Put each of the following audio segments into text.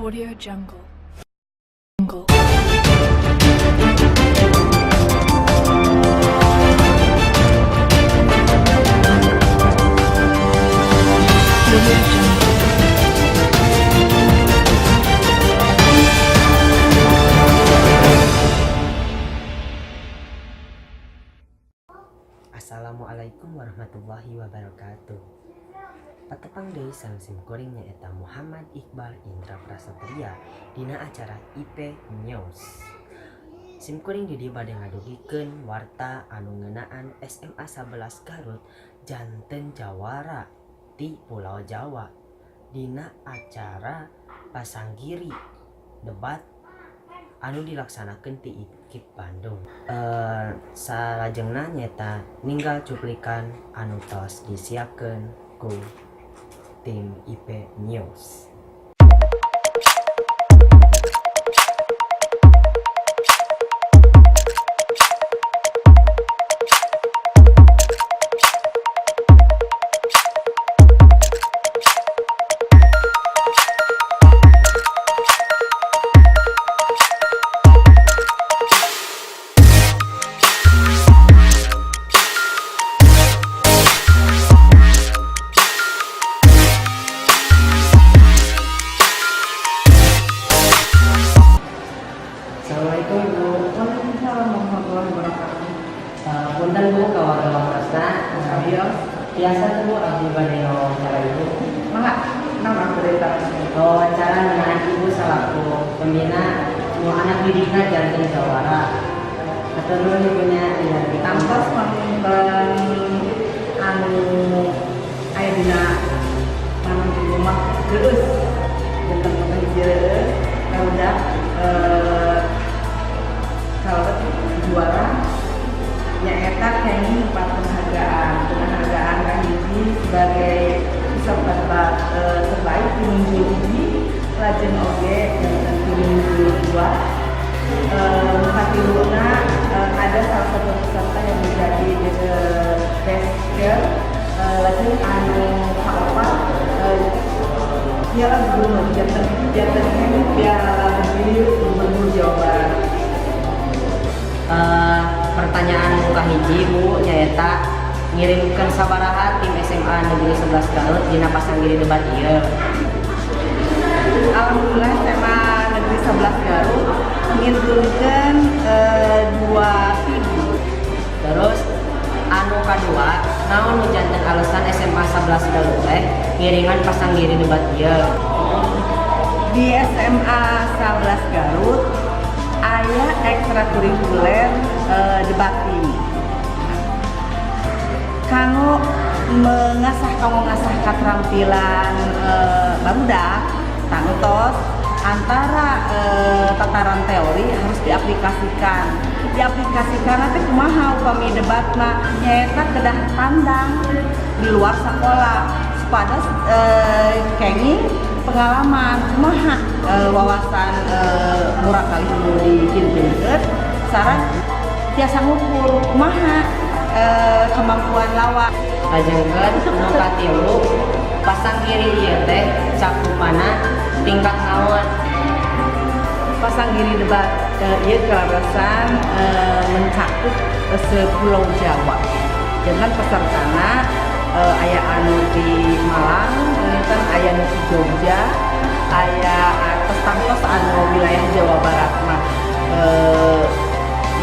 Audio Jungle. Jungle. Audio Jungle. Assalamualaikum warahmatullahi wabarakatuh. Patepang deui sim kuringnya eta Muhammad Iqbal Indra Prasetya dina acara IP News. Sim kuring di dieu bade ngadugikeun warta anu ngeunaan SMA 11 Garut janten jawara ti Pulau Jawa dina acara Pasanggiri debat anu dilaksanakeun ti IKIP Bandung. Salajengna nyata ninggal cuplikan anu tos disiapkeun ku tim IP News. Assalamualaikum Bu. Waalaikumsalam warahmatullahi wabarakatuh. Punten Bu kawarga wawakrasna. Biasa tuh Bu abdi bade wawancara Ibu. Mangga, nama berita. Wawancara ngeunaan Ibu salaku pembina nu anak didikna janten jawara. Keturun Ibunya ya Kantos mangimban anu aya dina manung di rumah geus. Janten hiji kauda kalau juara nyaeta kayaknya 4 penghargaan kan hiji sebagai peserta terbaik minggu hiji lajeng oge dan minggu 2 katiluna ada salah satu peserta yang menjadi best girl lajeng anu kaopat Piala Gubernur Jateng ini Piala Gubernur Jawa Barat. Pertanyaan muka hiji Bu nyaeta ngirimkeun sabaraha tim SMA Negeri 11 Garut dina Pasanggiri debat ieu. Alhamdulillah SMA Negeri 11 Garut ngirimkeun 2 tim. Terus anu kadua naon nu janten alasan SMA 11 Garut teh ngiringan Pasanggiri debat ieu. Di SMA 11 Garut aya ekstrakurikuler debating. Kanggo mengasah keterampilan barudak tangtos antara tataran teori harus diaplikasikan nanti kumaha upami debatna nyaeta kedah pandang di luar sekolah pada kenging pengalaman kumaha wawasan murah kali nu dihinteukeun sareng tiasa ngukur kumaha kemampuan lawak. Lajengkeun nu katilu Pasanggiri ieu teh cakupana tingkat naon? Pasanggiri debat ieu kalasan mencakup sepulau Jawa. Dengan pesertana aya anu di Malang, nginten aya nu di Jogja, aya tos anu wilayah Jawa Barat mah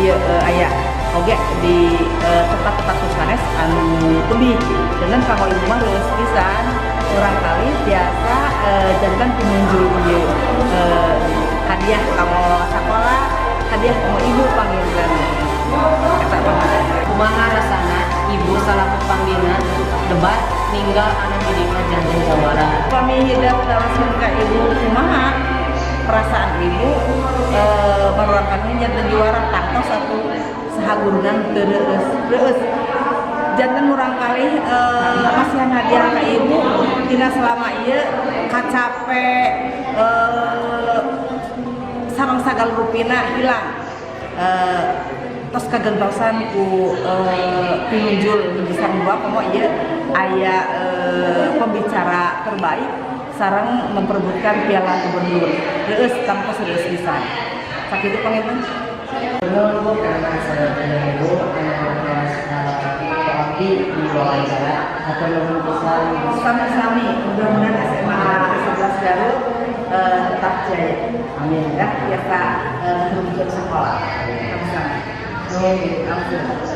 ieu aya oge di tempat-tempat sanes anu tebih. Dengan kanggo ibu mah leuwih pisan urang kali biasa jantan pengunjung ieu hadiah kanggo sakola, hadiah kanggo ibu panggilan. Eta banget. Kumaha rasana Ibu salaku pambina debat ninggal anak didikna janten jawara. Kami hidup langsung ke ibu kumaha perasaan ibu meruangkannya jantan juara tangtos satu sahagurunan terus jantan murang kali masihan hadiah ke ibu tina selama ieu kacape sareng sagal rupina hilang tos kagentosan ku pinunjul di sareng dua komo ieu aya pembicara terbaik sarang memperebutkan piala gubernur. Terus tanpa serius pisan. Sakitu pangeran. Betul Bu, karena saya punya ibu kelas abdi di bawah saya atau belum besar Sami-sami, mudah-mudahan SMA 11 Garut tetap jaya. amin Ya, biasa terwujud sekolah. Sami-sami. Oke, ampun.